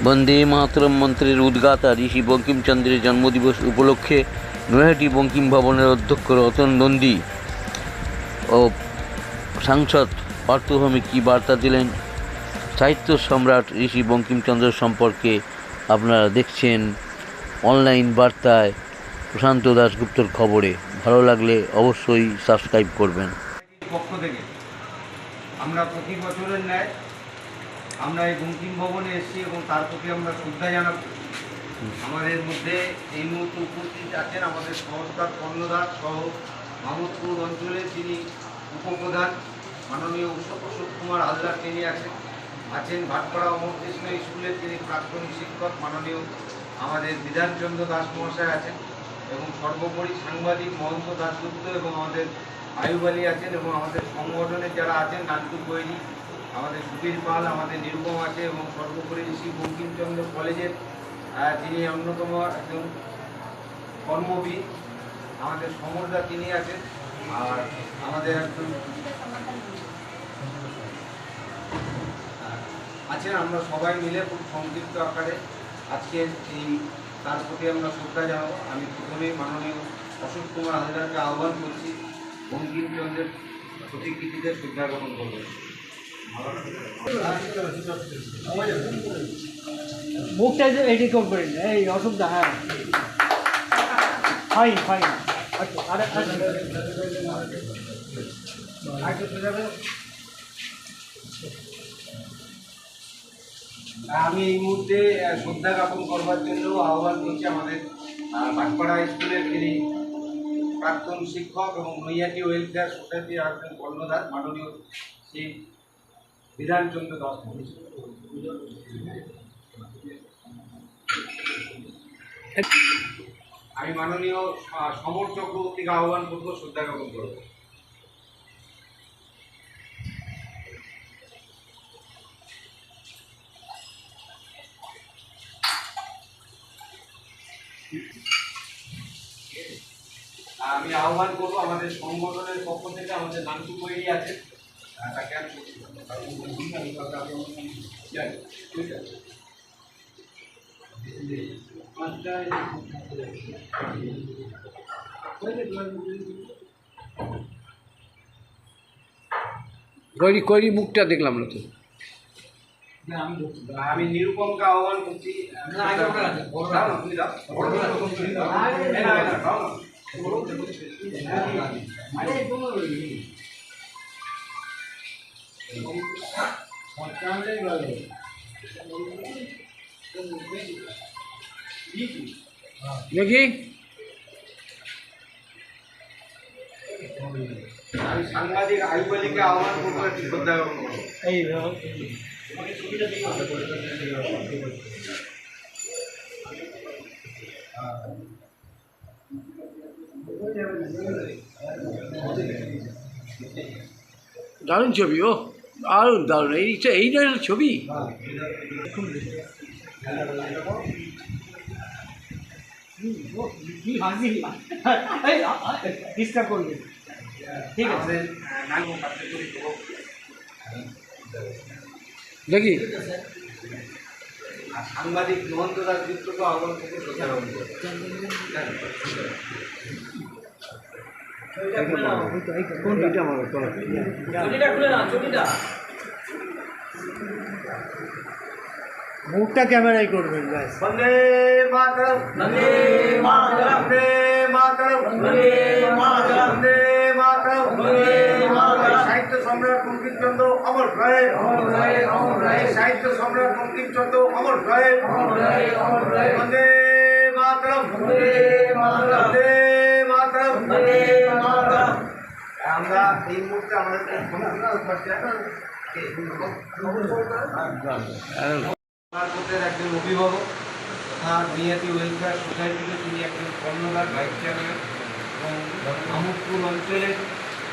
বন্দে মাতরম মন্ত্রের উদ্গাতা ঋষি বঙ্কিমচন্দ্রের জন্মদিবস উপলক্ষে নৈহাটি বঙ্কিম ভবনের অধ্যক্ষ রতন নন্দী ও সাংসদ পার্থভৌমিক কী বার্তা দিলেন। সাহিত্য সম্রাট ঋষি বঙ্কিমচন্দ্র সম্পর্কে আপনারা দেখছেন অনলাইন বার্তায় প্রশান্ত দাশগুপ্তর খবরে। ভালো লাগলে অবশ্যই সাবস্ক্রাইব করবেন। পক্ষ থেকে আমরা প্রতি বছরের ন্যায় আমরা এই বঙ্কিম ভবনে এসেছি এবং তার প্রতি আমরা শ্রদ্ধা জানাব। আমাদের মধ্যে এই মুহূর্তে উপস্থিত আছেন আমাদের সংস্কার কর্ণধার সহ মামুদপুর অঞ্চলে যিনি উপপ্রধান মাননীয় অশোক কুমার হালদার, তিনি আছেন ভাটপাড়া অমরকৃষ্ণ স্কুলের তিনি প্রাক্তন শিক্ষক মাননীয় আমাদের বিধানচন্দ্র দাস মহাশয় আছেন, এবং সর্বোপরি সাংবাদিক মহন্ত দাশগুপ্ত এবং আমাদের আয়ুব আলী আছেন, এবং আমাদের সংগঠনের যারা আছেন নান্টু কৈরি, আমাদের সুবীর পাল, আমাদের নিরুপম আছে, এবং সর্বোপরি ঋষি বঙ্কিমচন্দ্র কলেজের যিনি অন্যতম একজন কর্মবীর আমাদের সমরদা তিনি আছেন, আর আমাদের একজন আছেন। আমরা সবাই মিলে খুব সংক্ষিপ্ত আকারে আজকে এই তার প্রতি আমরা শ্রদ্ধা জানাবো। আমি প্রথমেই মাননীয় অশোক কুমার হালদারকে আহ্বান করছি বঙ্কিমচন্দ্রের প্রতিকৃতিতে শ্রদ্ধা জ্ঞাপন করবেন। বুকটা এটি করবেন এই অসুবিধা। হ্যাঁ ফাইন ফাইন। আমি এই মুহূর্তে শ্রদ্ধা জ্ঞাপন করবার জন্য আহ্বান করছি আমাদের ভাটপাড়া স্কুলের যিনি প্রাক্তন শিক্ষক এবং নৈহাটি ওয়েলফেয়ার সোসাইটির একজন কর্ণধার মাননীয় শ্রী বিধানচন্দ্র দাস। আমি মাননীয় সমর চক্রবর্তীকে আহ্বান করবো শ্রদ্ধা জ্ঞাপন করবো। আমি আহ্বান করবো আমাদের সংগঠনের পক্ষ থেকে আমাদের নান্টু কৈরি আছে, তাকে আমি কৈরি মুখটা দেখলাম না তো। আমি নিরুপমকে আহ্বান করছি। দেখি আমি সাংবাদিক আয়ুব আলীকে আহ্বান করবো একটি শ্রদ্ধা জ্ঞাপন করবো। এই দারুণ ছবি, ও দারুণ দারুণ। এই ধরনের ছবি ডিস্টার্ব করবে। ঠিক আছে দেখি। সাংবাদিক মহন্ত দাসগুপ্তকে আহ্বান করবো শ্রদ্ধা জ্ঞাপন করবো। মুখটা ক্যামেরায় করবেন ব্যাস। বন্দে মাতরম, বন্দে মাতরম, বন্দে মাতরম, বন্দে মাতরম, বন্দে মাতরম, বন্দে মাতরম। সাহিত্য সম্রাট বঙ্কিমচন্দ্র অমর রয়ে, অমর রয়ে, অমর রয়ে। সাহিত্য সম্রাট বঙ্কিমচন্দ্র অমর রয়ে, অমর রয়ে, অমর রয়ে। বন্দে মাতরম, বন্দে মাতরম, বন্দে মাতরম, বন্দে মাতরম। আমরা এই মুহূর্তে আমাদের একজন অভিভাবক তথা নৈহাটি ওয়েলফেয়ার সোসাইটিতে তিনি একজন কর্ণধার ভাইস চেয়ারম্যান এবং মামুদপুর অঞ্চলের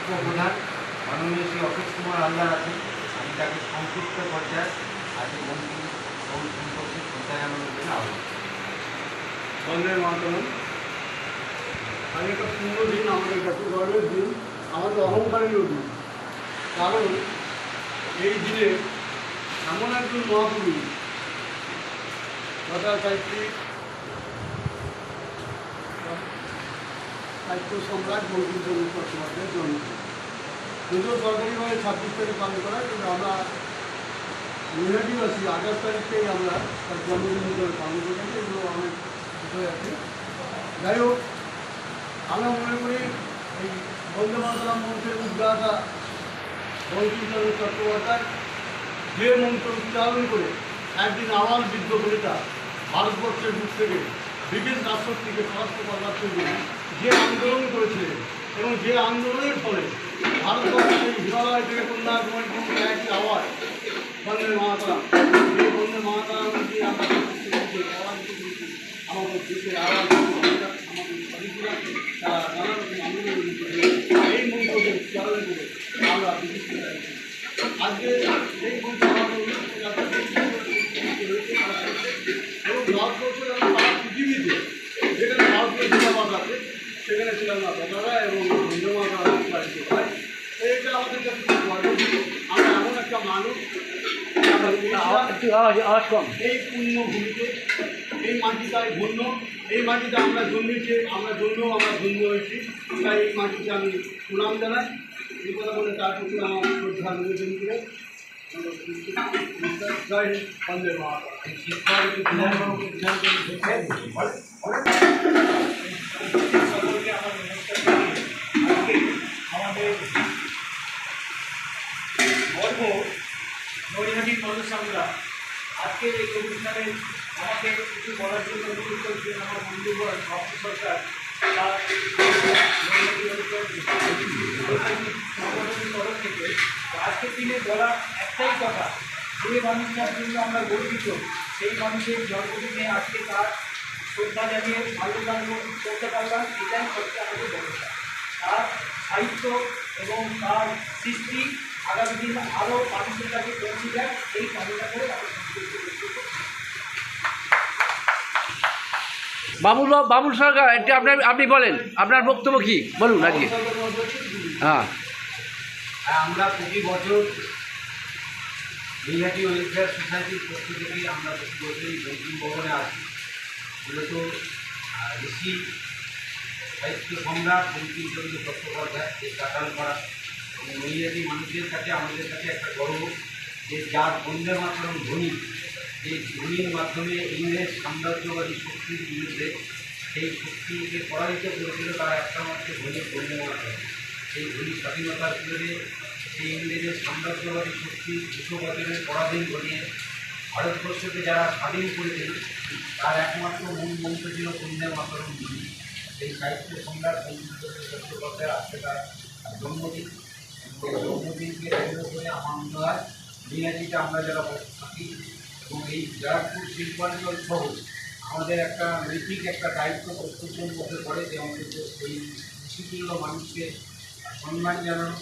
উপপ্রধান মাননীয় শ্রী অশোক কুমার হালদার আছেন। আমি তাকে সংক্ষিপ্ত পর্যায়ে আজকে বঙ্কিম সম্পর্কে শ্রদ্ধা জানানোর জন্য আহ্বান। বন্দে মাতরম। আজ একটা সুন্দর দিন, আমাদের কাছে গর্বের দিন, আমাদের অহংকারেরও দিন। কারণ এই দিনে এমন একজন মহাপুরুষ প্রধান সাহিত্যিক সাহিত্য সম্রাট বঙ্কিমচন্দ্র চট্টোপাধ্যায়ের জন্মদিন। যদিও সরকারিভাবে 26 তারিখ পালন করা, কিন্তু আমরা নৈহাটিবাসী 28 তারিখেই আমরা তার জন্মদিন হিসেবে পালন করে থাকি। এগুলো অনেক বিষয় আছে। যাই হোক, আমরা মনে করি এই বন্দে মাতরম মন্ত্রের উদ্গাতা বঙ্কিমচন্দ্র চট্টোপাধ্যায় যে মন্ত্র উচ্চারণ করে একদিন আওয়াল বিদ্রোহীরা ভারতবর্ষের বুক থেকে ব্রিটিশ রাষ্ট্রটিকে পরাস্ত করবার জন্য যে আন্দোলন করেছিলেন এবং যে আন্দোলনের ফলে ভারতবর্ষের এই হিমালয় থেকে কন্যাকুমারী পর্যন্ত একটি আওয়াজ বন্দে মাতরম, এই বন্দে মাতরম দিয়ে আমরা আমাদের দেশের আওয়াজ, আমাদের শরীররা তারা নানা রকম আন্দোলন এই মন্ত্রকে উচ্চারণ করে আমরা ব্রিটিশরা আজকে এই মন্ত্র আমাদের এবং ভারতবর্ষের সারা পৃথিবীতে যেখানে ভারতীয় দূতাবাস আছে সেখানে ছিলাম না পতাকা এবং বন্দে মাতরম উচ্চারিত হয়। এইটা আমাদের কাছে খুব গর্ব। আমরা এমন একটা মানুষ আওয়াজ কম। এই পুণ্যভূমিতে, এই মাটিটায় ধন্য, এই মাটিতে আমরা জন্মেছি, আমরা ধন্য হয়েছি। তাই এই মাটিতে আমি প্রণাম জানাই। এই কথা বলে তার প্রতি আমার শ্রদ্ধা নিবেদন করে জয় হিন্দ, বন্দে মাতরম। আমাদের গর্ব নৈহাটির মানুষ আমরা আজকের এই অনুষ্ঠানে আমাকে কিছু বলার জন্য অনুরোধ করছেন আমার বন্ধুগণ বাপু সরকার, তার সংগঠনের তরফ থেকে। আজকের দিনে বলার একটাই কথা, যে মানুষটার জন্য আমরা গর্বিত সেই মানুষের জন্মদিনে আজকে তার শ্রদ্ধা জানিয়ে মাল্যদান করতে পারলাম, এটাই হচ্ছে আমাদের ব্যবস্থা। তার সাহিত্য এবং তার সৃষ্টি আগামী দিন আরও মানুষের কাছে পৌঁছে যায়, এই কামনা করে বাবুল সরকার, এটা আপনি বলেন আপনার বক্তব্য কি বলুন আজকে। হ্যাঁ, আমরা প্রতি বছর নৈহাটি ওয়েলফেয়ার সোসাইটির পক্ষ থেকে আমরা প্রতি বছরই বঙ্কিম ভবনে আসি। মূলত ঋষি সাহিত্য সম্রাট বঙ্কিমচন্দ্র চট্টোপাধ্যায় এই কাটাল করা এবং নৈহাটি মানুষের কাছে আমাদের কাছে একটা গর্ব যে যার বন্দে মাতরম ধ্বনি, যে ধ্বনির মাধ্যমে ইংরেজ সাম্রাজ্যবাদী শক্তির বিরুদ্ধে সেই শক্তিকে পরাজিত করেছিল, তার একটা মাত্র ধ্বনি বন্দে মাতরম। সেই ধ্বনি স্বাধীনতার বিরুদ্ধে সেই ইংরেজের সাম্রাজ্যবাদী শক্তি 200 বছরের পরাধীন ঘটিয়ে ভারতবর্ষকে যারা স্বাধীন করেছিল তার একমাত্র মূল মন্ত্র ছিল বন্দে মাতরম ধ্বনি। সেই সাহিত্য সম্রাট বঙ্কিমচন্দ্র চট্টোপাধ্যায় আজকে তার জন্মদিন। সেই জন্মদিনকে কেন্দ্র করে আমার মনে হয় নৈহাটিতে আমরা যারা থাকি এবং এই ব্যারাকপুর শিল্পাঞ্চল সহ আমাদের একটা নৈতিক একটা দায়িত্ব কর্তব্যের মধ্যে পড়ে যে আমাদের এই কৃষিতুল্য মানুষকে সম্মান জানানো,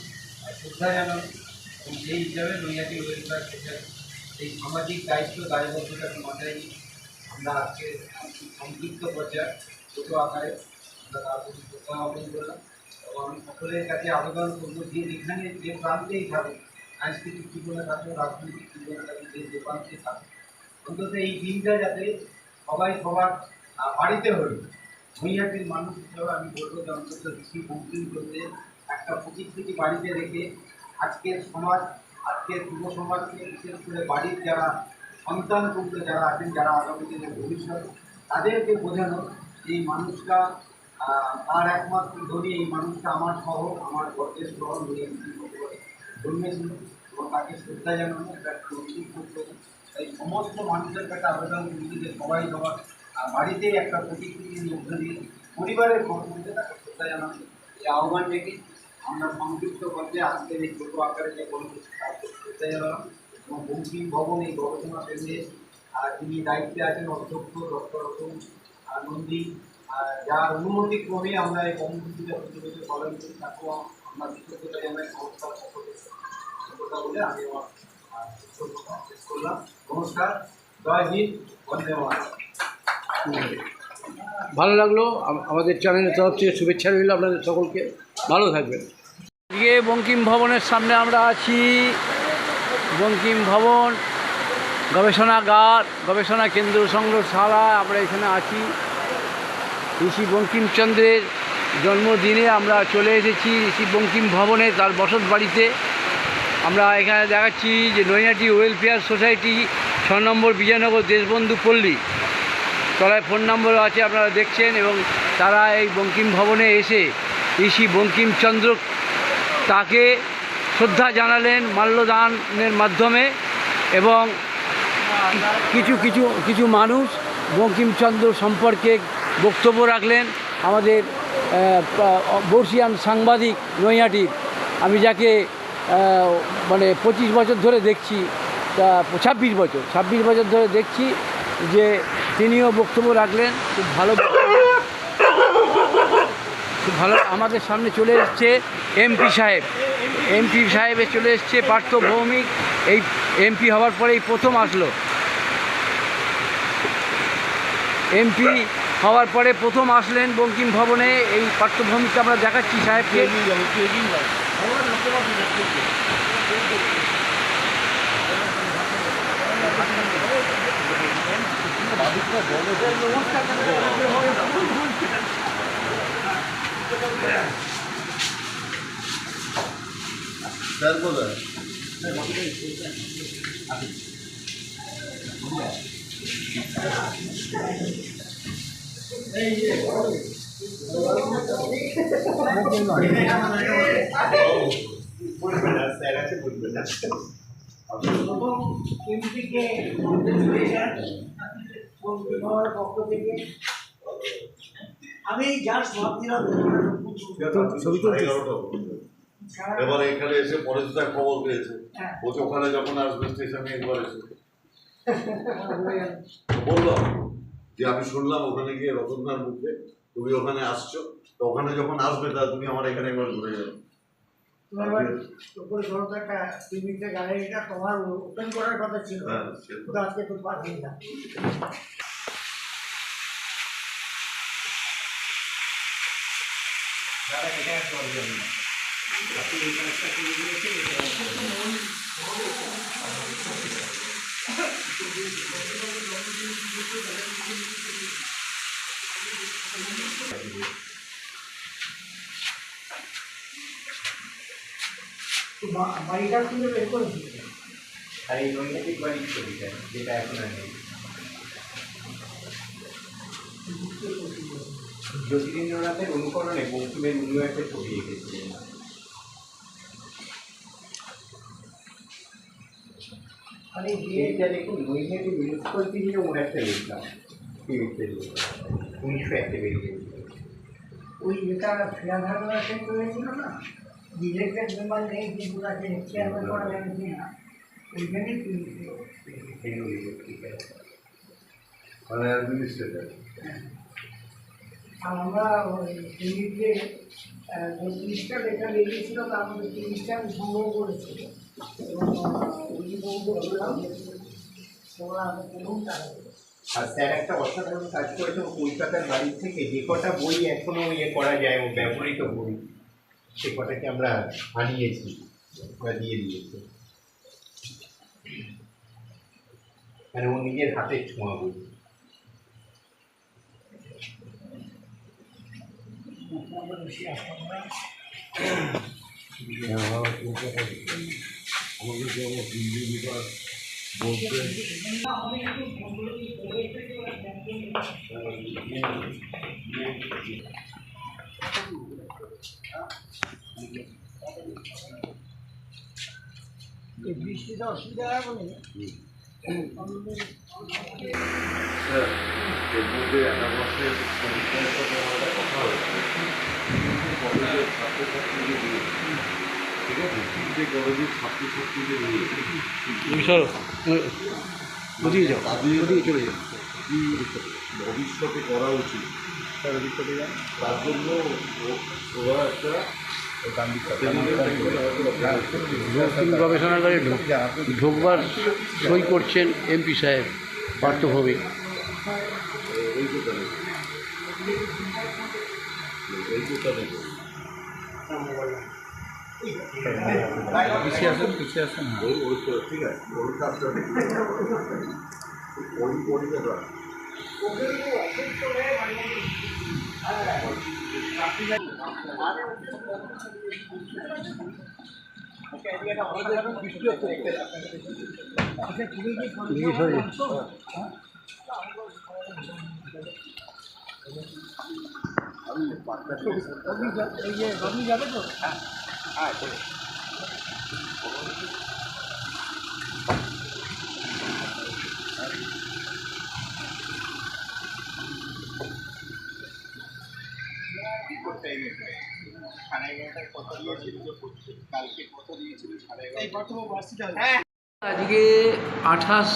শ্রদ্ধা জানানো এবং সেই হিসাবে নৈহাটি ওয়েলফেয়ার সোসাইটি এই সামাজিক দায়িত্ব দায়বদ্ধতাকে মাথায় নিয়ে আমরা আজকে সংক্ষিপ্ত পর্যায়ে ছোটো আকারে আমরা তার প্রতি শ্রদ্ধা জ্ঞাপন করলাম। এবং আমি সকলের কাছে আবেদন করবো যে যেখানে যে প্রান্তেই থাকুক, সাংস্কৃতিক জীবনে থাকুক, রাজনৈতিক জীবনে থাকুক, যে প্রান্তে থাকুক, অন্তত এই দিনটা যাতে সবাই সবার বাড়িতে হল। নৈহাটির মানুষ হিসেবে আমি বলবো যে অন্তত ঋষি বঙ্কিমচন্দ্রের একটা প্রতিকৃতি বাড়িতে রেখে আজকের সমাজ, আজকের যুব সমাজকে, বিশেষ করে বাড়ির যারা সন্তান পুত্র যারা আছেন, যারা আগামী দিনের ভবিষ্যৎ, তাদেরকে বোঝানো এই মানুষটা তার একমাত্র ধনী, এই মানুষটা আমার শহর, আমার গর্বের শহর জন্মেছিল এবং তাকে শ্রদ্ধা জানানো একটা নৈতিক কর্তব্য। তাই সমস্ত মানুষের কাছে আবেদন করছি যে সবাই সবার বাড়িতেই একটা প্রতিকৃতির মধ্যে দিয়ে পরিবারের কর্মীদের তাকে শ্রদ্ধা জানানো, এই আহ্বান রেখে আমরা সংযুক্ত পর্যায়ে আজকের এই ছোটো আকারে যে কর্মসূচি তাকে শ্রদ্ধা জানালাম। এবং বঙ্কিম ভবন এই গবেষণা কেন্দ্রে যিনি দায়িত্বে আছেন অধ্যক্ষ ডক্টর অতুল নন্দী, যার অনুমতি ক্রমে আমরা এই কর্মসূচিটা প্রতি বছর পালন করি, তাকেও আমরা কৃতজ্ঞতা জানাই সংস্থার পক্ষ থেকে। কথা বলে আমি আমার বক্তব্যটা শেষ করলাম। নমস্কার, জয় হিন্দ, বন্দে মাতরম। ভালো লাগলো, আমাদের চ্যানেলের তরফ থেকে শুভেচ্ছা রইল আপনাদের সকলকে, ভালো থাকবেন। আজকে বঙ্কিম ভবনের সামনে আমরা আছি। বঙ্কিম ভবন গবেষণাগার, গবেষণা কেন্দ্র, সংগ্রহশালা। আমরা এখানে আছি। ঋষি বঙ্কিমচন্দ্রের জন্মদিনে আমরা চলে এসেছি ঋষি বঙ্কিম ভবনে, তার বসত বাড়িতে। আমরা এখানে দেখাচ্ছি যে নৈহাটি ওয়েলফেয়ার সোসাইটি 6 নম্বর বিজয়নগর দেশবন্ধু পল্লী তলায় ফোন নম্বরও আছে, আপনারা দেখছেন। এবং তারা এই বঙ্কিম ভবনে এসে ঋষি বঙ্কিমচন্দ্র তাকে শ্রদ্ধা জানালেন মাল্যদানের মাধ্যমে। এবং কিছু মানুষ বঙ্কিমচন্দ্র সম্পর্কে বক্তব্য রাখলেন। আমাদের বর্ষিয়ান সাংবাদিক নৈহাটির, আমি যাকে মানে 25 বছর ধরে দেখছি, তা 26 বছর ধরে দেখছি, যে তিনিও বক্তব্য রাখলেন। খুব ভালো। আমাদের সামনে চলে এসছে এমপি সাহেবে চলে এসছে পার্থ ভৌমিক। এই এমপি হওয়ার পরেই প্রথম আসলো, এমপি হওয়ার পরে প্রথম আসলেন বঙ্কিম ভবনে। এই পার্থ ভৌমিককে আমরা দেখাচ্ছি সাহেবকে। আমি জাস্ট ভাবছিলাম এবার এখানে এসে পরেশদা খবর পেয়েছে, বলছে ওখানে যখন আসবে স্টেশনে একবার এসে বললাম যে আমি শুনলাম ওখানে গিয়ে রতনদার মুখে তুমি ওখানে আসছো, তো ওখানে যখন আসবে তা তুমি আমার এখানে একবার ঘুরে যাবে। গ্যালারিটা তোমার ওপেন করার কথা ছিল, আজকে তো পাঠিয়ে না। বাড়িটা কিন্তু বের করেছি, আর এই নৈহাটিক বাড়ির ছবিটা যেটা এখন আর নেই। জ্যোতিরিন্দ্রনাথের অনুকরণে বঙ্কিমের অন্য একটা ছবি এঁকেছিলেন। মানে এইটা দেখুন, নৈহাটি মিউনিসিপ্যালিটি নিয়ে ওর একটা লেখা 1901 বেরিয়েছিল। ওই যেটা ফেরাধারণা শেষ হয়েছিল না, ডিরেক্টেড মেম্বার নেই, কিন্তু তাকে চেয়ারম্যান করা যাচ্ছে না, ওইখানেই মানে অ্যাডমিনিস্ট্রেটর। আর আমরা টিভিতে 30টা লেখা বেরিয়েছিল, তার মধ্যে 30টা আমি সংগ্রহ করেছি এবং আর স্যার একটা অসাধারণ কাজ করেছে। কলকাতার বাড়ির থেকে যে কটা বই এখনো করা যায়, ও ব্যবহৃত বই, সে কটাকে আমরা আনিয়েছি বা দিয়ে দিয়েছি। মানে ও নিজের হাতে ছোঁয়া বই। বৃষ্টিটা অসুবিধা হবে না। একাদশের পরীক্ষার সাথে আমাদের কথা হয়েছে, কলেজের ছাত্রছাত্রীদের নিয়ে, ঠিক আছে, তিনটে কলেজের ছাত্রছাত্রীদের নিয়ে কি ভবিষ্যতে করা উচিত, তার জন্য ওরা একটা গবেষণাগারে ঢোকবার সই করছেন এমপি সাহেব পার্থ ভৌমিক। এই ওই তো ঠিক আছে, ওই কাজটা ওই জায়গা আজকে 28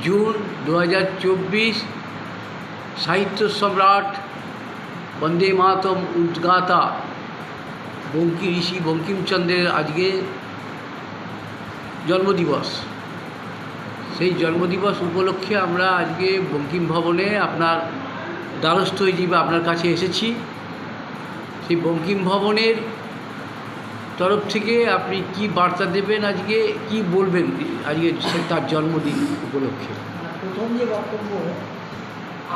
জুন 2024 সাহিত্য সম্রাট বন্দে মাতরম উদ্গাতা ঋষি বঙ্কিমচন্দ্রের আজকে জন্মদিবস। সেই জন্মদিবস উপলক্ষে আমরা আজকে বঙ্কিম ভবনে আপনার দ্বারস্থ হিসেবে আপনার কাছে এসেছি। সেই বঙ্কিম ভবনের তরফ থেকে আপনি কি বার্তা দেবেন, আজকে কি বলবেন আজকে তার জন্মদিন উপলক্ষে? প্রথম যে বক্তব্য,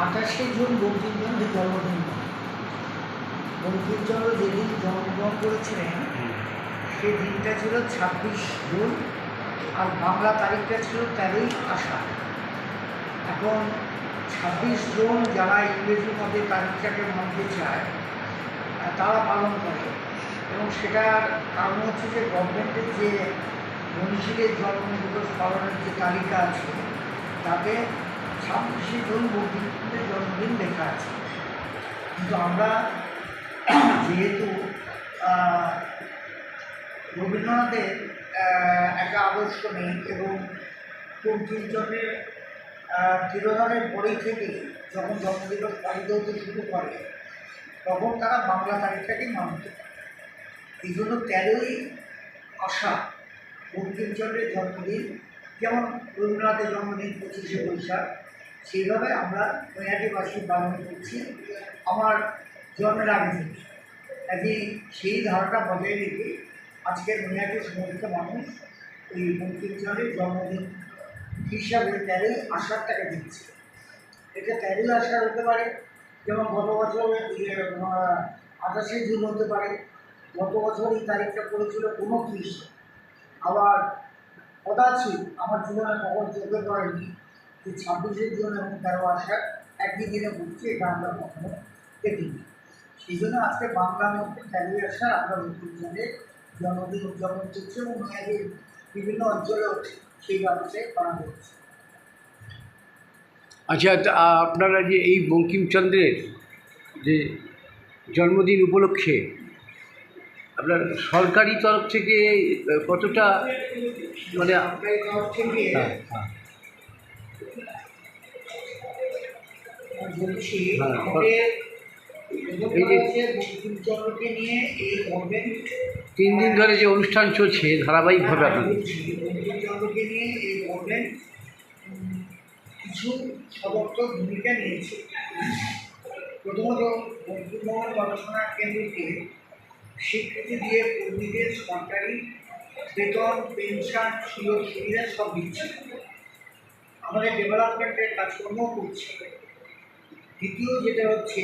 28শে জুন বঙ্কিমচন্দ্রের জন্মদিন। বঙ্কিমচন্দ্র যেদিন জন্মগ্রহণ করেছিলেন সেই দিনটা ছিল 26 জুন, আর বাংলা তারিখটা ছিল 13ই আষাঢ়। এখন 26 জুন যারা ইংরেজি মধ্যে তারিখটাকে মানতে চায় তারা পালন করে, এবং সেটার কারণ হচ্ছে যে গভর্নমেন্টের যে মনীষীদের জন্মদিবস পালনের যে তালিকা আছে তাতে 26শে জুন বঙ্কিমচন্দ্রের জন্মদিন লেখা আছে। কিন্তু আমরা যেহেতু রবীন্দ্রনাথের একটা আদর্শ নেই, এবং বঙ্কিমচন্দ্রের তিরোধানের পরেই থেকে যখন জন্মদিবস পালিত হতে শুরু করে তখন তারা বাংলা তারিখটাকেই মানত। এই জন্য 13ই আষাঢ় বঙ্কিমচন্দ্রের জন্মদিন, যেমন রবীন্দ্রনাথের জন্মদিন 25শে বৈশাখ, সেইভাবে আমরা নৈহাটিবাসী পালন করছি আমার জন্মের আগে থেকে। কাজেই সেই ধারাটা বজায় রেখে আজকের নৈহাটির সমস্ত মানুষ এই বঙ্কিমচন্দ্রের জন্মদিন হিসাবে 13ই আষাঢ়টাকে দিচ্ছে। এটা 13ই আষাঢ় হতে পারে, যেমন গত বছর 28শে জুন হতে পারে। গত বছর এই তারিখটা পড়েছিল 29। আবার কদাচিৎ আমার জীবনে কখন চোখে পড়েনি যে 26শে জুন এবং 13 আষাঢ় একই দিনে পড়ছে, এটা আমরা কখনো দেখিনি। সেই জন্য আজকে বাংলার মধ্যে 13ই আষাঢ় আমরা বঙ্কিমচন্দ্রের জন্মদিন উদযাপন করছি, এবং নৈহাটির বিভিন্ন অঞ্চলেও সেই ব্যবসায় করা হচ্ছে। আচ্ছা, আপনারা যে এই বঙ্কিমচন্দ্রের যে জন্মদিন উপলক্ষে আপনার সরকারি তরফ থেকে কতটা মানে সরকারি তরফ থেকে বলছি, আমাদের বঙ্কিমচন্দ্রকে নিয়ে এই গভর্নমেন্ট 3 দিন ধরে যে অনুষ্ঠান চলছে ধারাবাহিকভাবে আপনাদের বঙ্কিমচন্দ্রকে নিয়ে এই গভর্নমেন্ট কিছু সদর্থক ভূমিকা নিয়েছে। প্রথমত বঙ্কিমভবন গবেষণা কেন্দ্রকে স্বীকৃতি দিয়ে কর্মীদের সরকারি বেতন, পেনশন, সুযোগ সুবিধা সব দিচ্ছে, আমাদের ডেভেলপমেন্টের কাজকর্ম করছে। দ্বিতীয় যেটা হচ্ছে,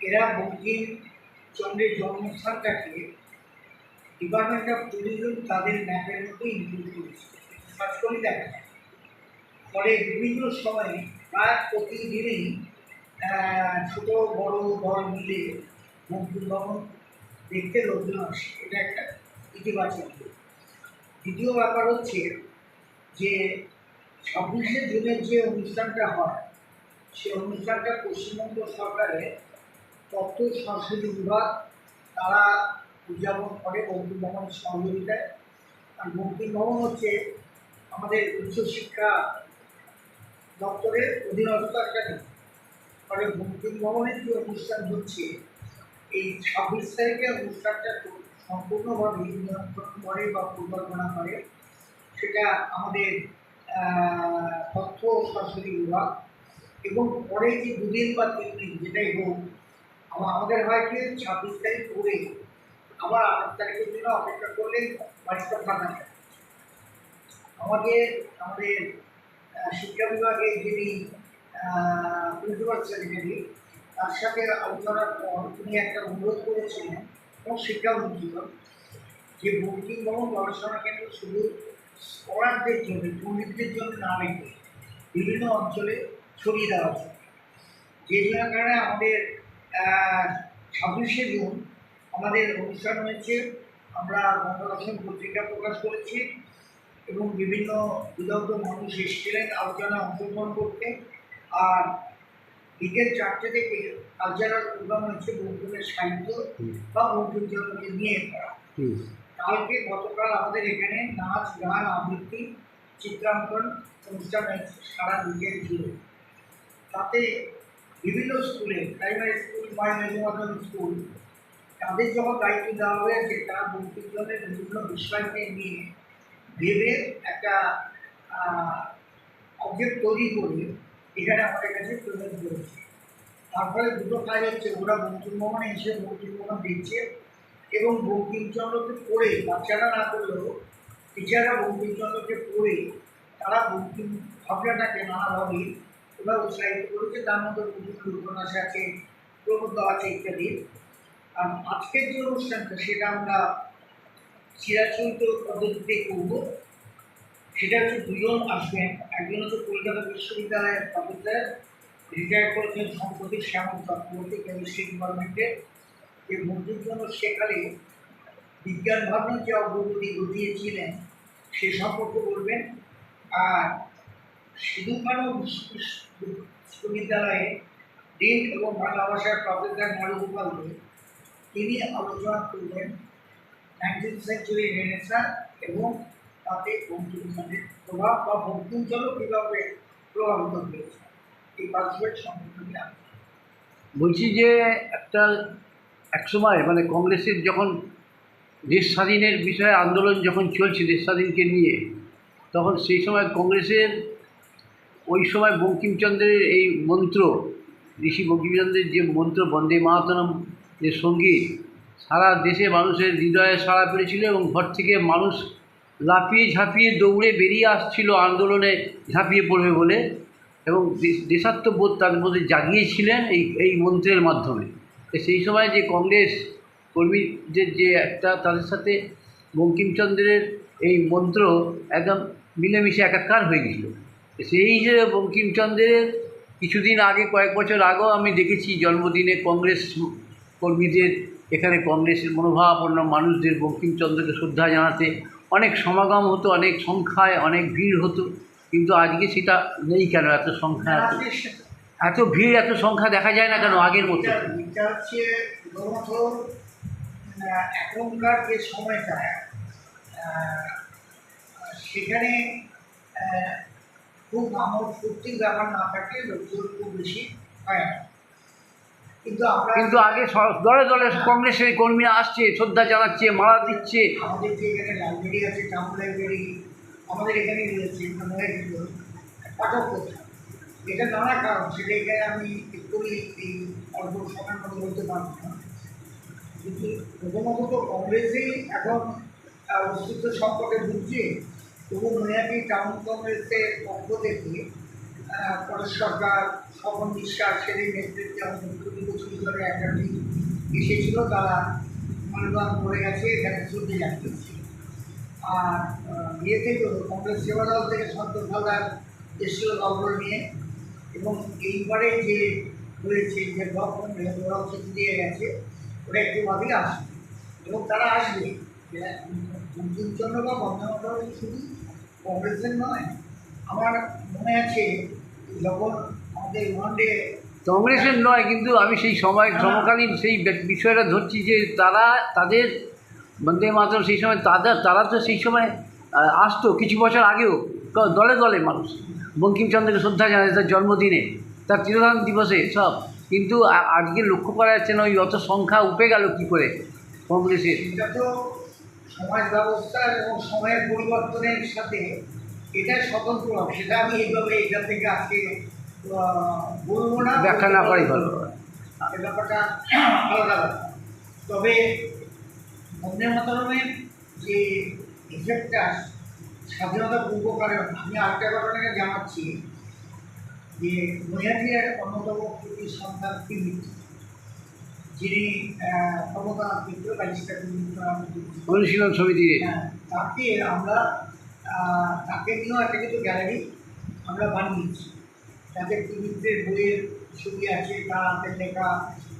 এরা বঙ্কিমচন্দ্রের জন্মস্থানটাকে ডিপার্টমেন্ট অফ ট্যুরিজম তাদের ম্যাপের মধ্যে ইনক্লুড করেছে। কাজ করে দেখা যায়, ফলে বিভিন্ন সময়ে প্রায় প্রতিদিনই ছোটো বড় দল মিলে বঙ্কিমভবন দেখতে লোকজন আসে, এটা একটা ইতিবাচক দিক। দ্বিতীয় ব্যাপার হচ্ছে যে 26শে জুনের যে অনুষ্ঠানটা হয় সেই অনুষ্ঠানটা পশ্চিমবঙ্গ সরকারের তথ্য সংস্কৃতি বিভাগ তারা উদযাপন করে বঙ্কিমভবনের সহযোগিতায়। আর বঙ্কিমভবন হচ্ছে আমাদের উচ্চশিক্ষা দপ্তরের অধীনস্থ একটা দিক। ফলে বঙ্কিমভবনের যে অনুষ্ঠান হচ্ছে এই 26 তারিখে অনুষ্ঠানটা সম্পূর্ণভাবে নিয়ন্ত্রণ করে বা পরিকল্পনা করে সেটা আমাদের তথ্য ও সংস্কৃতি বিভাগ। এবং পরে যে 2 দিন বা 3 দিন যেটাই হোক, আমাদের হয় কি 26 তারিখ পরে আবার 28 তারিখের জন্য অপেক্ষা করলে বাড়িটা ফাঁকা থাকে। আমাদের শিক্ষা বিভাগের যিনি প্রিন্সিপাল সেক্রেটারি, তার সাথে আলোচনার পর তিনি একটা অনুরোধ করেছিলেন এবং শিক্ষামন্ত্রীগণ যে বঙ্কিম ভবন গবেষণা কেন্দ্র শুধু স্কলারদের জন্য, পণ্ডিতদের জন্য না রেখে বিভিন্ন অঞ্চলে ছড়িয়ে দেওয়া যায়। যে কারণে আমাদের 26শে জুন আমাদের অনুষ্ঠান হয়েছে, আমরা গণদর্শন পত্রিকা প্রকাশ করেছি এবং বিভিন্ন বিদগ্ধ মানুষ এসেছিলেন আলোচনায় অংশগ্রহণ করতে। আর বিকেল 4টে থেকে কালচারাল প্রোগ্রাম হয়েছে বঙ্কিমের সাহিত্য বা বঙ্কিমচন্দ্রকে নিয়ে করা। গতকাল আমাদের এখানে নাচ, গান, আবৃত্তি, চিত্রাঙ্কন অনুষ্ঠান হয়েছে সারা বিকেল জুড়ে। তাতে বিভিন্ন স্কুলে, প্রাইমারি স্কুল, মাধ্যমিক স্কুল, তাদের যখন দায়িত্ব দেওয়া হয়েছে তারা বঙ্কিমচন্দ্রের বিভিন্ন বিষয়কে নিয়ে ভেবে একটা অবজেক্ট তৈরি করে এখানে আমাদের কাছে প্রেজেন্ট করেছে। তারপরে দুটো কাজ হচ্ছে, ওরা বঙ্কিম ভবনে এসে বঙ্কিম ভবন দিচ্ছে এবং বঙ্কিমচন্দ্রকে পড়ে, বাচ্চারা না করলেও টিচাররা বঙ্কিমচন্দ্রকে পড়ে তারা বঙ্কিম ভাবনাটাকে নানাভাবে ওরা উৎসাহিত করেছে। তার মধ্যে বঙ্কিমের উপন্যাস আছে, প্রবন্ধ আছে ইত্যাদি। আর আজকের যে অনুষ্ঠানটা সেটা আমরা চিরাচরিত পদ্ধতিতে করব। সেটা হচ্ছে দুজন আসবেন, একজন হচ্ছে কলকাতা বিশ্ববিদ্যালয়ের প্রফেসর, রিটায়ার করেছেন সম্প্রতি, শ্যামল চক্রবর্তী, কেমিস্ট্রি ডিপার্টমেন্টের। যে বঙ্কিমচন্দ্র সেকালে বিজ্ঞান ভাবনার যে অগ্রগতি ঘটিয়েছিলেন সে সম্পর্কে বলবেন। আর সিধু কানু বিশ্ববিদ্যালয়ে ডিন এবং বাংলা ভাষার প্রফেসর নারুগোপাল দে, তিনি আলোচনা করবেন 19th সেঞ্চুরি রেনেসাঁ এবং তাতে বঙ্কিমচন্দ্রের প্রভাব বা বঙ্কিমচন্দ্র কীভাবে প্রভাবিত হয়েছে, এই পার্সপেক্ট সম্পর্কে। বলছি যে এক সময় মানে কংগ্রেসের যখন দেশ স্বাধীনের বিষয়ে আন্দোলন যখন চলছে দেশ স্বাধীনকে নিয়ে, তখন সেই সময় কংগ্রেসের ওই সময় বঙ্কিমচন্দ্রের এই মন্ত্র, ঋষি বঙ্কিমচন্দ্রের যে মন্ত্র বন্দে মাতরম যে সঙ্গীত সারা দেশে মানুষের হৃদয়ে সাড়া পেয়েছিল এবং ঘর থেকে মানুষ লাফিয়ে ঝাঁপিয়ে দৌড়ে বেরিয়ে আসছিল আন্দোলনে ঝাঁপিয়ে পড়বে বলে, এবং দেশাত্মবোধ তাদের মধ্যে জাগিয়েছিলেন এই মন্ত্রের মাধ্যমে। সেই সময় যে কংগ্রেস কর্মীদের যে একটা তাদের সাথে বঙ্কিমচন্দ্রের এই মন্ত্র একদম মিলেমিশে একাকার হয়ে গেছিল। সেই হিসেবে বঙ্কিমচন্দ্রের কিছুদিন আগে, কয়েক বছর আগেও আমি দেখেছি জন্মদিনে কংগ্রেস কর্মীদের, এখানে কংগ্রেসের মনোভাবাপন্ন মানুষদের বঙ্কিমচন্দ্রকে শ্রদ্ধা জানাতে অনেক সমাগম হতো, অনেক সংখ্যায় অনেক ভিড় হতো। কিন্তু আজকে সেটা নেই কেন? এত সংখ্যা, এত ভিড়, এত সংখ্যা দেখা যায় না কেন আগের মতো? এটা হচ্ছে প্রথমত এখনকার যে সময়টা সেখানে খুব আমোদ ফুর্তির ব্যাপার না থাকলে লোকজন খুব বেশি হয় না। কিন্তু আগে দলে দলে কংগ্রেসের কর্মীরা আসছে, শ্রদ্ধা জানাচ্ছে, মালা দিচ্ছে। আমাদের যে এখানে লাইব্রেরি আছে, টাউন লাইব্রেরি আমাদের এখানে রয়েছে, পাঠক কোথা, এটা নানা কারণ, সেটা এখানে আমি একটুই এই অল্প সময়ের মধ্যে বলতে পারবো না। কিন্তু প্রথমত তো কংগ্রেসেই এখন অস্তিত্ব সম্পর্কে বুঝছে। তবু নৈহাটি টাউন কংগ্রেসের পক্ষ থেকে পরেশ সরকার, স্বপন বিশ্বাস, সেদিন নেতৃত্বে আমাদের মুখ্যমন্ত্রী একাডেমি এসেছিল, তারা মানবান করে গেছে, এখানে শ্রদ্ধা জানিয়েছে। আর ইয়েতে কংগ্রেস সেবা দল থেকে সন্তোষ হালদার এসেছিল দল নিয়ে, এবং এইবারে যে হয়েছে যে ব্লক কংগ্রেস, ওরাও চিঠি দিয়ে গেছে, ওরা একটু ভাবেই আসবে এবং তারা আসবে। বঙ্কিমচন্দ্র বা বন্দে মাতরম শুধু কংগ্রেসের নয়, আমার মনে আছে যখন আমাদের ওয়ানডে কংগ্রেসের নয়, কিন্তু আমি সেই সমকালীন সেই বিষয়টা ধরছি যে তাদের বন্দে মাতরম সেই সময় তারা তো সেই সময় আসতো কিছু বছর আগেও দলে দলে মানুষ বঙ্কিমচন্দ্রকে শ্রদ্ধা জানায় তার জন্মদিনে, তার তিরোধান দিবসে সব। কিন্তু আজকে লক্ষ্য করা যাচ্ছে না ওই অত সংখ্যা উপে গেল কী করে কংগ্রেসের। এটা তো সমাজ ব্যবস্থা এবং সময়ের পরিবর্তনের সাথে এটা স্বতন্ত্র, সেটা আমি এইভাবে এখান থেকে আজকে বলবো না, ব্যাখ্যা না করাই ভালো। এই ব্যাপারটা আলাদা ব্যাপার। তবে বন্দে মাতরমের যে ইফেক্টটা স্বাধীনতা পূর্বকালে, আমি আরেকটা ঘটনাকে জানাচ্ছি যে নৈহাটির এক অন্যতম কৃতি সন্তান পিমিত, যিনি ক্ষমতা বিদ্রোহ ব্যারিস্টার অনুশীলন সমিতি। তাকে আমরা তাকে নিয়েও একটা কিছু গ্যালারি আমরা বানিয়েছি। তাদের পিমিতের বইয়ের ছবি আছে, তার হাতের লেখা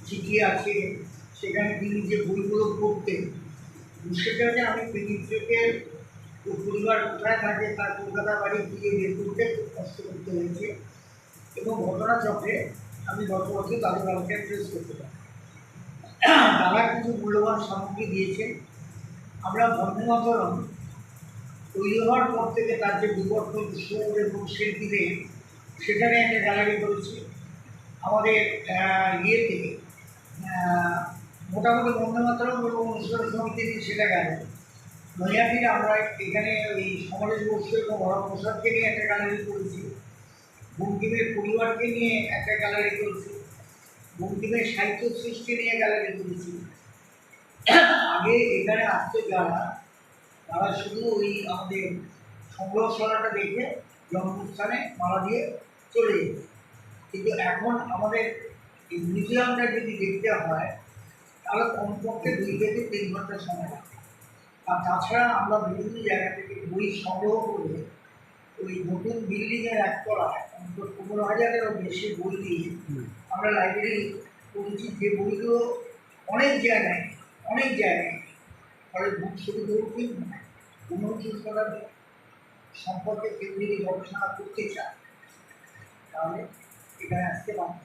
চিঠি আছে, সেখানে তিনি যে বইগুলো পড়তেন সেটাকে আমি পিমিতকে পরিবার কোথায় থাকে তার কলকাতা বাড়ি গিয়ে বের করতে খুব কষ্ট করতে হয়েছে, এবং ঘটনাচক্রে আমি গত বছর তাদের বাড়িতে ট্রেস করতে পারি। তারা কিছু মূল্যবান সামগ্রী দিয়েছে। আমরা বন্দে মাতরম তৈরি হওয়ার পর থেকে তার যে বিবর্তন সুর এবং শিল্পীদের সেখানে একটা গ্যালারি করেছি। আমাদের ইয়েতে মোটামুটি বন্দে মাতরম এবং অনুশীলন সমিতির সেটা গেল। নৈহাটিতে আমরা এখানে ওই সমরেশ বসু এবং হরম প্রসাদকে নিয়ে একটা গ্যালারি করেছি, বঙ্কিমের পরিবারকে নিয়ে একটা গ্যালারি করেছি, বঙ্কিমের সাহিত্য সৃষ্টি নিয়ে গ্যালারি করেছি। আগে এখানে আসতে যারা তারা শুধু ওই আমাদের সংগ্রহশালাটা দেখে জন্মস্থানে মালা দিয়ে চলে যেত, কিন্তু এখন আমাদের এই মিউজিয়ামটা যদি দেখতে হয় তাহলে কমপক্ষে 2 থেকে 3 ঘন্টা সময় লাগে। আর তাছাড়া আমরা বিভিন্ন জায়গা থেকে বই সংগ্রহ করে ওই নতুন বিল্ডিংয়ের একতলায় 15,000-এরও বেশি বই দিয়ে আমরা লাইব্রেরি করেছি, যে বইগুলো অনেক জায়গায় ফলে শুধু দৌড়তেই নয়, 19 শতাব্দী সম্পর্কে কেউ যদি গবেষণা করতে চায় তাহলে এখানে আসতে পারবে।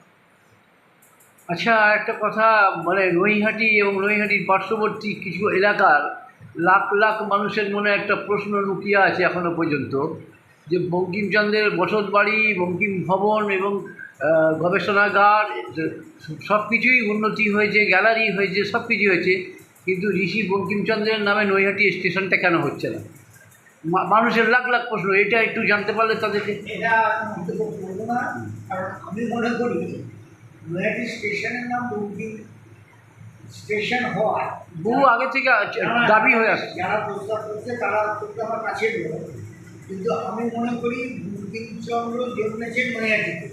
আচ্ছা, একটা কথা, মানে নৈহাটি এবং নৈহাটির পার্শ্ববর্তী কিছু এলাকার লাখ লাখ মানুষের মনে একটা প্রশ্ন লুকিয়ে আছে এখনো পর্যন্ত, যে বঙ্কিমচন্দ্রের বসত বাড়ি, বঙ্কিম ভবন এবং গবেষণাগার সব কিছুই উন্নতি হয়েছে, গ্যালারি হয়েছে, সব কিছু হয়েছে, কিন্তু ঋষি বঙ্কিমচন্দ্রের নামে নৈহাটি স্টেশনটা কেন হচ্ছে না? মানুষের লাখ লাখ প্রশ্ন, এটা একটু জানতে পারলে তাদেরকে। এটা মন্তব্য করবো না, কারণ আমি মনে করি নৈহাটি স্টেশনের নাম বঙ্কিম স্টেশন হওয়ার বহু আগে থেকে দাবি হয়ে আসছে। যারা প্রস্তাব করছে তারা অত্যন্ত আমার কাছে রয়েছে, কিন্তু আমি মনে করি বঙ্কিমচন্দ্র জন্মেছেন নৈহাটিতে।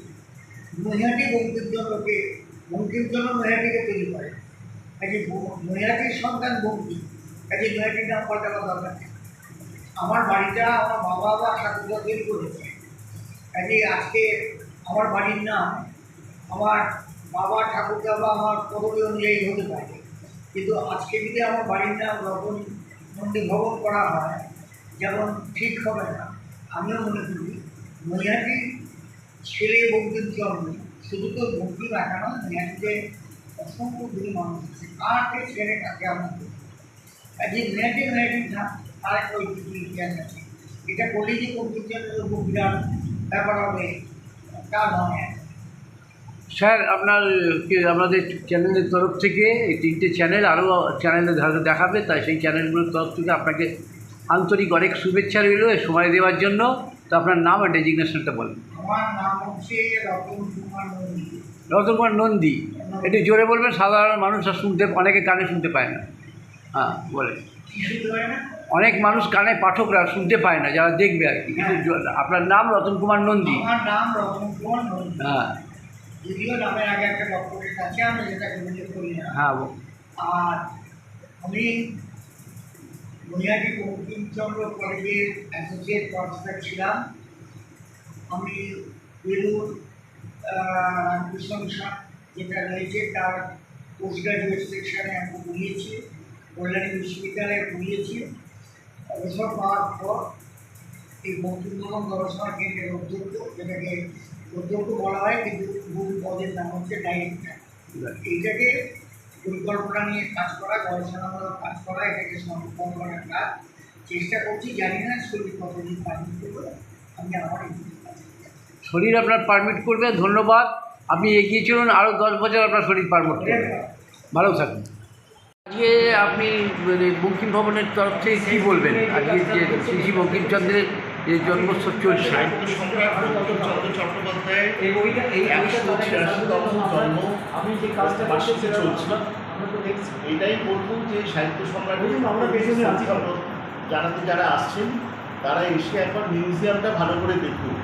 নৈহাটি বঙ্কিমচন্দ্র নৈহাটিকে তৈরি করে, কাজে নৈহাটির সন্তান বঙ্কিম, কাজে নৈহাটির নাম পাল্টাবার দরকার নেই। আমার বাড়িটা আমার বাবা বা ঠাকুরদা তৈরি করেছে, কাজে আজকে আমার বাড়ির নাম আমার বাবা ঠাকুরদা বা আমার পদবী অনুযায়ী হতে পারে, কিন্তু আজকে যদি আমার বাড়ির নাম রতন নন্দী ভবন করা হয় যেমন ঠিক হবে না। আমিও মনে করি নৈহাটির ছেলে বঙ্কিমচন্দ্র, শুধু তো বঙ্কিম একা নয়, নৈহাটিতে অসংখ্য গুলি মানুষ আছে, কাকে ছেড়ে কাকে আমরা করি। কাজে নৈহাটি না, তার একটা ঐতিহ্য ইতিহাস আছে। এটা করলেই যে বঙ্কিমচন্দ্রের উপর বিরাট ব্যাপার হবে তা নয়। স্যার, আপনাদের চ্যানেলের তরফ থেকে এই 3টে চ্যানেল আরও চ্যানেলে দেখাবে, তাই সেই চ্যানেলগুলোর তরফ থেকে আপনাকে আন্তরিক অনেক শুভেচ্ছা রইল সময় দেওয়ার জন্য। তো আপনার নাম আর ডেজিগনেশনটা বলেন। আমার নাম হচ্ছে রতন কুমার নন্দী। রতন কুমার নন্দী, একটু জোরে বলবেন, সাধারণ মানুষ অনেকে কানে শুনতে পায় না। হ্যাঁ বলেন। কি শুনতে পারে না? অনেক মানুষ কানে, পাঠকরা শুনতে পায় না, যারা দেখবে আর কি। কিন্তু আপনার নাম রতন কুমার নন্দী। আমার নাম রতন কুমার নন্দী। হ্যাঁ, যদিও নামের আগে একটা ডক্টরেট আছে, আমি যেটাকে উল্লেখ করি না। হ্যাঁ। আর আমি নৈহাটি বঙ্কিমচন্দ্র কলেজের অ্যাসোসিয়েট প্রফেসর ছিলাম। আমি বেলুর রামকৃষ্ণ মিশন যেটা রয়েছে তার পোস্ট গ্রাজুয়েট সেকশনে আমি পড়িয়েছি, কল্যাণী বিশ্ববিদ্যালয়ে পড়িয়েছি। অবসর পাওয়ার পর এই বঙ্কিমভবন গবেষণা কেন্দ্রের অধ্যক্ষ, যেটাকে অধ্যক্ষ বলা হয় কিন্তু মূল পদের নাম হচ্ছে ডাইরেক্টর। এইটাকে পরিকল্পনা নিয়ে কাজ করা, গবেষণামূলক কাজ করা, এটাকে সংরক্ষণ করার কাজ চেষ্টা করছি। জানি না শরীর কতদিন পারমিট করবে, আমি আমার শরীর আপনার পারমিট করবে। ধন্যবাদ, আপনি এগিয়ে চলুন, আরও 10 বছর আপনার শরীর পারমিট করবে। ভালো থাকুন। আজকে আপনি বঙ্কিম ভবনের তরফ থেকে কী বলবেন? আজকে যে শ্রী বঙ্কিমচন্দ্রের যে জন্মোৎসব চলছে, চট্টোপাধ্যায়ের 183তম জন্ম আমি যে কাজটা বার্ষিকী চলছে। আমরা তো দেখছি। এটাই বলবো যে সাহিত্য সম্রাটের বলুন, আমরা পেছনে আছি। জানাতে যারা আসছেন তারা এসে একবার মিউজিয়ামটা ভালো করে দেখুন,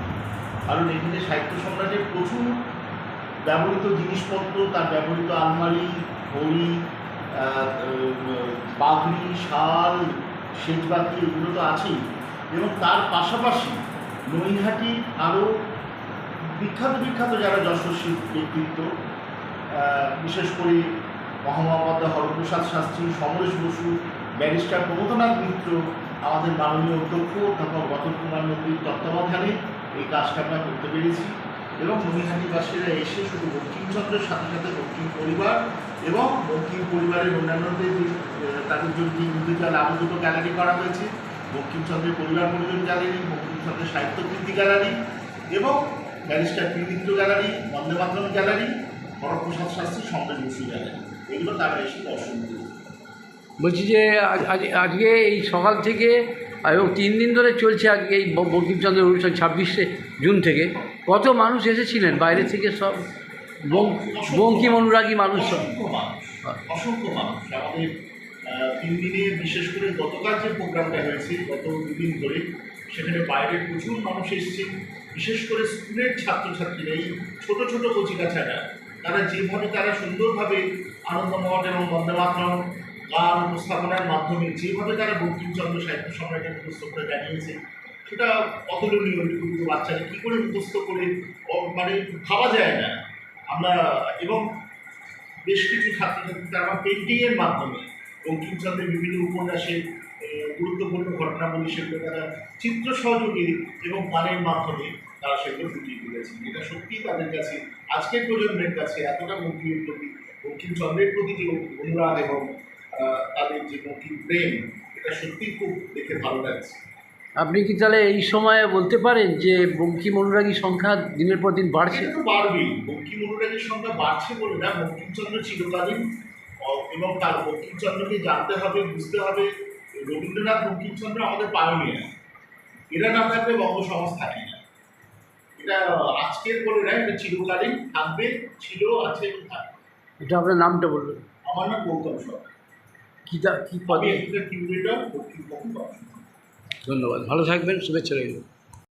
কারণ এখানে সাহিত্য সম্রাটের প্রচুর ব্যবহৃত জিনিসপত্র, তার ব্যবহৃত আলমারি, ঘড়ি, পাগড়ি, শাল, সেজবাতি এগুলো তো আছেই, এবং তার পাশাপাশি নৈহাটির আরও বিখ্যাত যারা যশস্বী ব্যক্তিত্ব, বিশেষ করে মহামহোপাধ্যায় হরপ্রসাদ শাস্ত্রী, সমরেশ বসু, ব্যারিস্টার প্রমথনাথ মিত্র, আমাদের মাননীয় অধ্যক্ষ অধ্যাপক রতন কুমার নন্দীর তত্ত্বাবধানে এই কাজটা আমরা করতে পেরেছি। এবং নৈহাটিবাসীরা এসে শুধু বঙ্কিমচন্দ্রের সাথে সাথে বঙ্কিম পরিবার এবং বঙ্কিম পরিবারের অন্যান্যদের যে তাদের জন্য যে ইন্দ্রজাল আরও দুটো গ্যালারি করা হয়েছে, বঙ্কিমচন্দ্রের পরিবার পরিজন গ্যালারি, বঙ্কিমচন্দ্রের সাহিত্য কীর্তি গ্যালারি এবং ব্যারিস্টার মিত্র গ্যালারি, বন্দে মাতরম গ্যালারি, হরপ্রসাদ শাস্ত্রী, সমরেশ বসু গ্যালারি, এগুলো তারা এসে দর্শন করবে। বলছি যে আজকে এই সকাল থেকে এবং 3 দিন ধরে চলছে আজকে এই বঙ্কিমচন্দ্রের অনুষ্ঠান 26শে জুন থেকে। কত মানুষ এসেছিলেন বাইরে থেকে? সব বঙ্কিম অনুরাগী মানুষ সব। অসংখ্য মানুষ আমাদের 3 দিনে, বিশেষ করে গতকাল যে প্রোগ্রামটা হয়েছে গত 2 দিন ধরে, সেখানে বাইরের প্রচুর মানুষ এসেছে। বিশেষ করে স্কুলের ছাত্রছাত্রীরা, এই ছোটো ছোটো কচিকাছারা, তারা যেভাবে তারা সুন্দরভাবে আনন্দমঠ এবং বন্দে মাতরম গান উপস্থাপনার মাধ্যমে যেভাবে তারা বঙ্কিমচন্দ্র সাহিত্য সম্রাটের মুখস্থটা জানিয়েছে, সেটা অতুলনীয়। কিন্তু বাচ্চারা কী করে মুখস্থ করে মানে ভাবা যায় না। আমরা এবং বেশ কিছু ছাত্রছাত্রী তারা পেন্টিংয়ের মাধ্যমে বঙ্কিমচন্দ্রের বিভিন্ন উপন্যাসের গুরুত্বপূর্ণ ঘটনাবলী সেগুলো তারা চিত্র সহযোগে এবং গানের মাধ্যমে তারা সেগুলো ফুটিয়ে তুলেছে। এটা সত্যিই তাদের কাছে, আজকের প্রজন্মের কাছে এতটা বঙ্কিমের প্রতি, বঙ্কিমচন্দ্রের প্রতি যে অনুরাগ এবং তাদের যে বঙ্কিম প্রেম, এটা সত্যিই খুব দেখে ভালো লাগছে। আপনি কি তাহলে এই সময়ে বলতে পারেন যে বঙ্কিম অনুরাগীর সংখ্যা দিনের পর দিন বাড়ছে? এটা তো বাড়বেই, বঙ্কিম অনুরাগীর সংখ্যা বাড়ছে বলে না, বঙ্কিমচন্দ্র চিরকালীন এবং তার বঙ্কিমচন্দ্রকে জানতে হবে, বুঝতে হবে। রবীন্দ্রনাথ, বঙ্কিমচন্দ্র আমাদের পায়োনিয়ার, এরা না থাকলে বঙ্গ সমাজ থাকে না। এটা আজকের বলে না, এটা চিরকালীন থাকবে, ছিল, আছে এবং থাকবে। এটা আপনার নামটা বলবেন? আমার নাম গৌতম সরকার, কী আমি এখানকার কিউরেটর, দক্ষিণ বঙ্গ। ধন্যবাদ, ভালো থাকবেন, শুভেচ্ছা রইল।